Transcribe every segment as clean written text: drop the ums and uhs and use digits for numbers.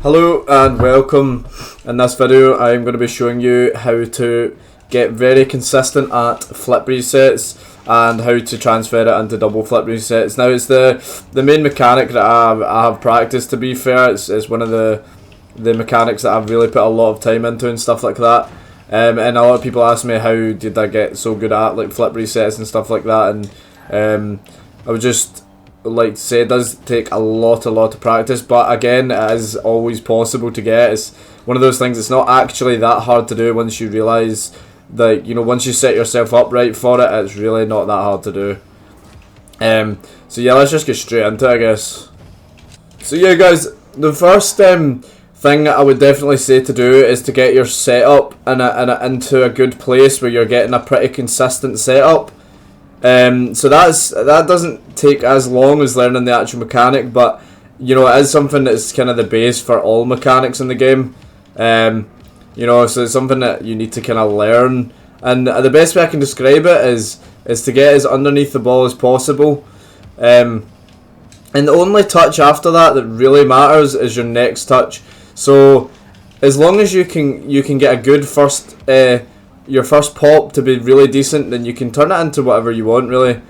Hello and welcome. In this video I'm going to be showing you how to get very consistent at flip resets and how to transfer it into double flip resets. Now it's the main mechanic that I have practiced, to be fair. It's one of the mechanics that I've really put a lot of time into and stuff like that. And a lot of people ask me how did I get so good at like flip resets and stuff like that, and I would just like to say it does take a lot of practice, but again it is always possible to get. It's one of those things, it's not actually that hard to do once you realise that, you know, once you set yourself up right for it, it's really not that hard to do. So yeah, let's just get straight into it, I guess. So yeah guys, the first thing I would definitely say to do is to get your setup into a good place where you're getting a pretty consistent setup. So that doesn't take as long as learning the actual mechanic, but you know, it is something that's kind of the base for all mechanics in the game. You know, so it's something that you need to kind of learn, and the best way I can describe it is to get as underneath the ball as possible. And the only touch after that really matters is your next touch. So as long as you can get a good first your first pop to be really decent, then you can turn it into whatever you want, really.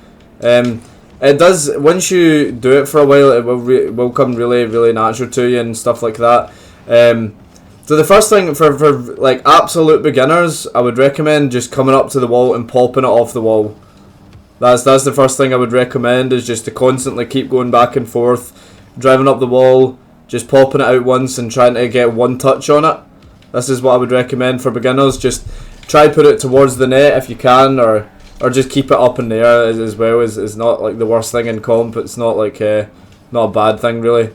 It does, once you do it for a while, it will come really natural to you and stuff like that. So the first thing for like absolute beginners, I would recommend just coming up to the wall and popping it off the wall. That's the first thing I would recommend, is just to constantly keep going back and forth, driving up the wall, just popping it out once and trying to get one touch on it. This is what I would recommend for beginners. Just try put it towards the net if you can, or just keep it up in the air as well. Is not like the worst thing in comp. It's not like not a bad thing really.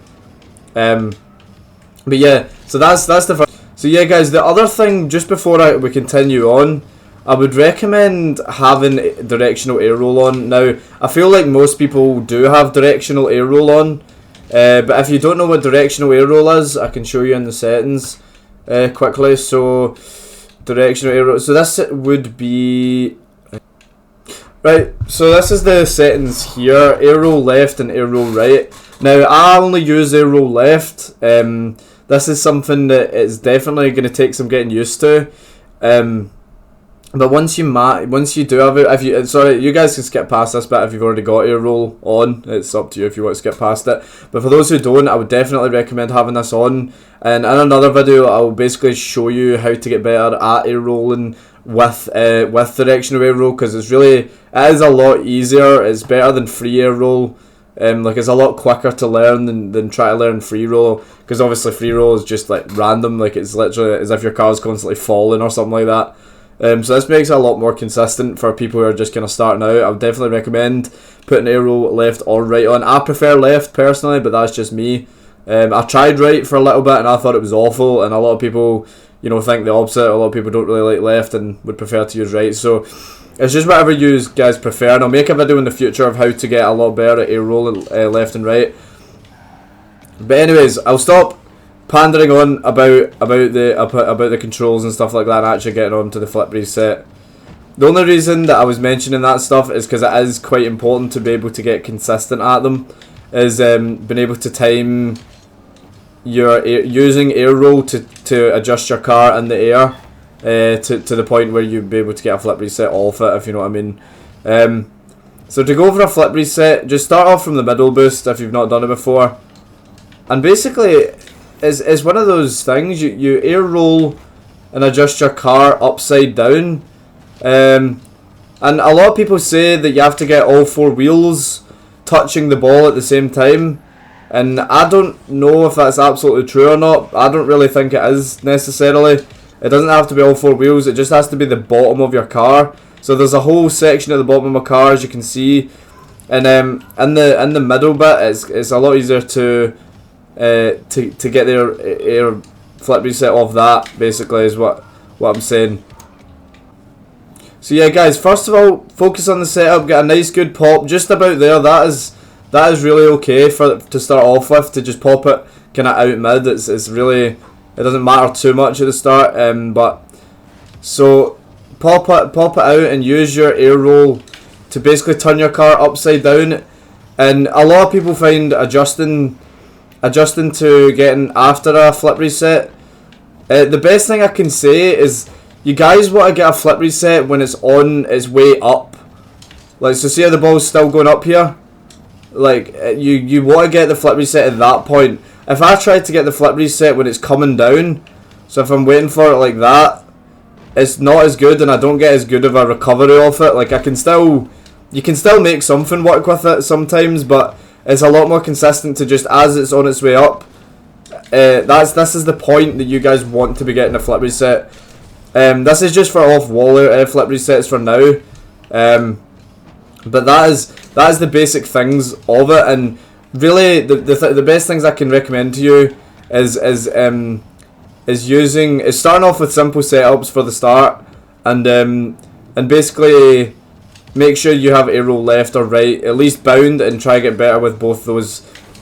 But yeah, so that's the first. So yeah guys, the other thing, just before we continue on, I would recommend having directional air roll on. Now I feel like most people do have directional air roll on, but if you don't know what directional air roll is, I can show you in the settings quickly. So directional air roll, so this would be right, so this is the settings here: air roll left and air roll right. Now I only use air roll left. This is something that is definitely going to take some getting used to, but once you do have it, sorry, you guys can skip past this bit if you've already got air roll on. It's up to you if you want to skip past it, but for those who don't, I would definitely recommend having this on. And in another video I'll basically show you how to get better at air rolling with directional air roll, because it is a lot easier. It's better than free air roll. Like, it's a lot quicker to learn than try to learn free roll, because obviously free roll is just like random, like it's literally as if your car's constantly falling or something like that. So this makes it a lot more consistent for people who are just kind of starting out. I would definitely recommend putting air roll left or right on. I prefer left personally, but that's just me. I tried right for a little bit and I thought it was awful, and a lot of people, you know, think the opposite. A lot of people don't really like left and would prefer to use right. So it's just whatever you guys prefer, and I'll make a video in the future of how to get a lot better at air roll left and right. But anyways, I'll stop pandering on about the controls and stuff like that, and actually getting on to the flip reset. The only reason that I was mentioning that stuff is because it is quite important to be able to get consistent at them, is being able to time using air roll to adjust your car in the air to the point where you'd be able to get a flip reset off it, if you know what I mean. So to go for a flip reset, just start off from the middle boost if you've not done it before, and basically it's one of those things, you air roll and adjust your car upside down, and a lot of people say that you have to get all four wheels touching the ball at the same time, and I don't know if that's absolutely true or not. I don't really think it is necessarily. It doesn't have to be all four wheels, it just has to be the bottom of your car. So there's a whole section at the bottom of my car, as you can see, and in the middle bit it's a lot easier to get their air flip reset off that, basically, is what I'm saying. So yeah guys, first of all, focus on the setup, get a nice good pop just about there. That is really okay to start off with, to just pop it kind of out mid. It's really, it doesn't matter too much at the start, but so pop it out and use your air roll to basically turn your car upside down. And a lot of people find adjusting adjusting to getting after a flip reset, the best thing I can say is you guys want to get a flip reset when it's on its way up. Like, so see how the ball's still going up here? Like, you want to get the flip reset at that point. If I try to get the flip reset when it's coming down, so if I'm waiting for it like that, it's not as good and I don't get as good of a recovery off it. Like, you can still make something work with it sometimes, but it's a lot more consistent to just as it's on its way up. This is the point that you guys want to be getting a flip reset. This is just for off-wall flip resets for now. But that is the basic things of it, and really the best things I can recommend to you is starting off with simple setups for the start, and basically make sure you have arrow left or right, at least bound, and try to get better with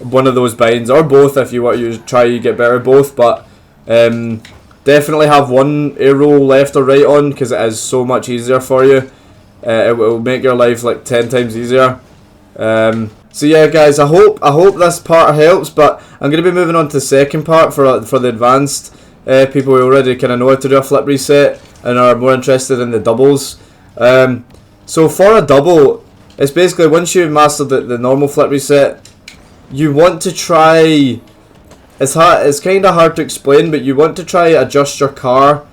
one of those binds, or both if you want to try to get better with both, but definitely have one arrow left or right on, because it is so much easier for you. It will make your life like 10 times easier. So yeah, guys, I hope this part helps, but I'm going to be moving on to the second part for the advanced people who already kind of know how to do a flip reset and are more interested in the doubles. So for a double, it's basically once you've mastered the normal flip reset, you want to try. It's kind of hard to explain, but you want to try adjust your car,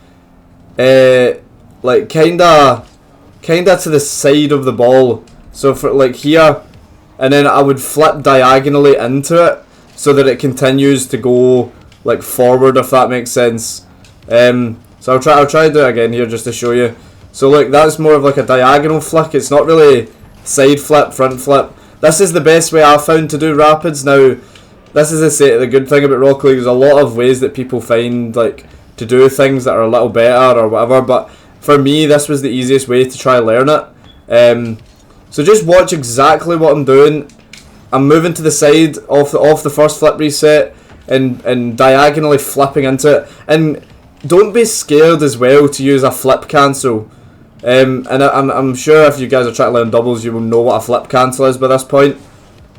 like kinda to the side of the ball. So for like here, and then I would flip diagonally into it so that it continues to go like forward, if that makes sense. So I'll try to do it again here just to show you. So look, that's more of like a diagonal flick. It's not really side flip, front flip. This is the best way I've found to do rapids. Now, this is the good thing about Rocket League. There's a lot of ways that people find like to do things that are a little better or whatever, but for me, this was the easiest way to try learn it. So just watch exactly what I'm doing. I'm moving to the side off the first flip reset and diagonally flipping into it. And don't be scared as well to use a flip cancel. And I'm sure if you guys are trying to learn doubles, you will know what a flip cancel is by this point.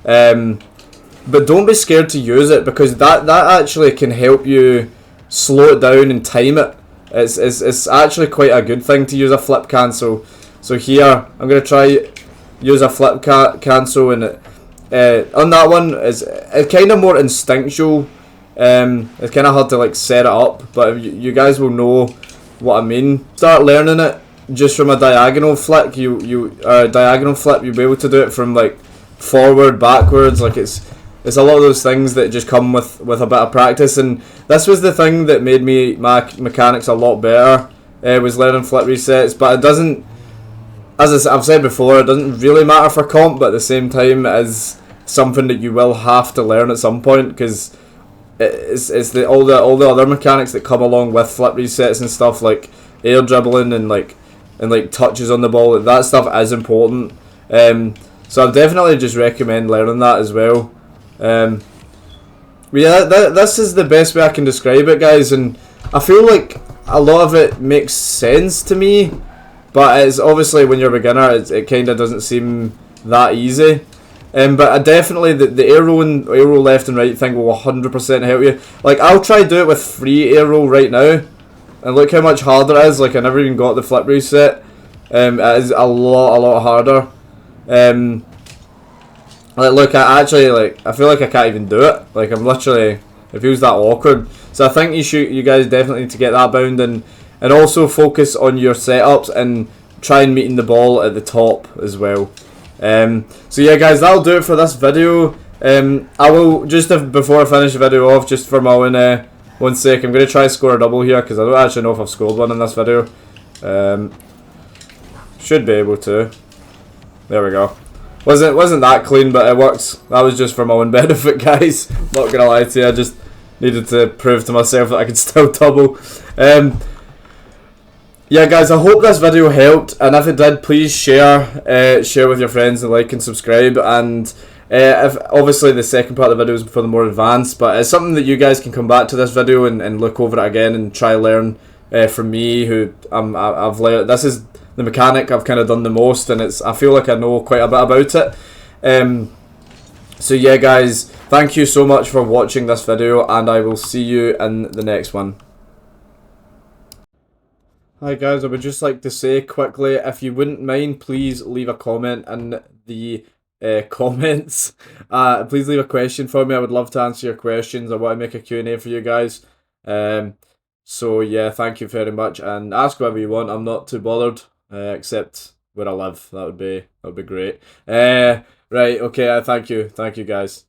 But don't be scared to use it, because that actually can help you slow it down and time it. It's actually quite a good thing to use a flip cancel. So here, I'm going to try use a flip cancel, and on that one, it's kind of more instinctual. It's kind of hard to like set it up, but you guys will know what I mean. Start learning it just from a diagonal flick. Diagonal flip, you'll be able to do it from like forward, backwards. Like it's a lot of those things that just come with a bit of practice, and this was the thing that made my mechanics a lot better. Was learning flip resets, but it doesn't, as I've said before, it doesn't really matter for comp, but at the same time it is something that you will have to learn at some point, because it's all the other mechanics that come along with flip resets and stuff, like air dribbling and like touches on the ball. That stuff is important. So I'd definitely just recommend learning that as well. Yeah, this is the best way I can describe it, guys, and I feel like a lot of it makes sense to me, but it's obviously when you're a beginner, it kind of doesn't seem that easy. But definitely the arrow left and right thing will 100% help you. Like, I'll try do it with free arrow right now, and look how much harder it is. Like, I never even got the flip reset. It is a lot harder. Like, look, I feel like I can't even do it. Like, it feels that awkward. So I think you guys definitely need to get that bound, and also focus on your setups and try and meeting the ball at the top as well. So yeah, guys, that'll do it for this video. I will before I finish the video off, just for my own 1 sec, I'm going to try to score a double here, because I don't actually know if I've scored one in this video. Should be able to. There we go. Wasn't that clean, but it works. That was just for my own benefit, guys. Not gonna lie to you, I just needed to prove to myself that I could still double. Yeah, guys, I hope this video helped, and if it did, please share with your friends and like and subscribe. And if obviously the second part of the video is for the more advanced, but it's something that you guys can come back to this video and look over it again and try learn from me, who I've learned. This is the mechanic I've kind of done the most, and I feel like I know quite a bit about it. So yeah guys, thank you so much for watching this video, and I will see you in the next one. Hi guys, I would just like to say quickly, if you wouldn't mind, please leave a comment in the comments. Please leave a question for me. I would love to answer your questions. I want to make a Q&A for you guys. So yeah, thank you very much, and ask whatever you want. I'm not too bothered, except where I live. That would be great. Right, okay. Thank you guys.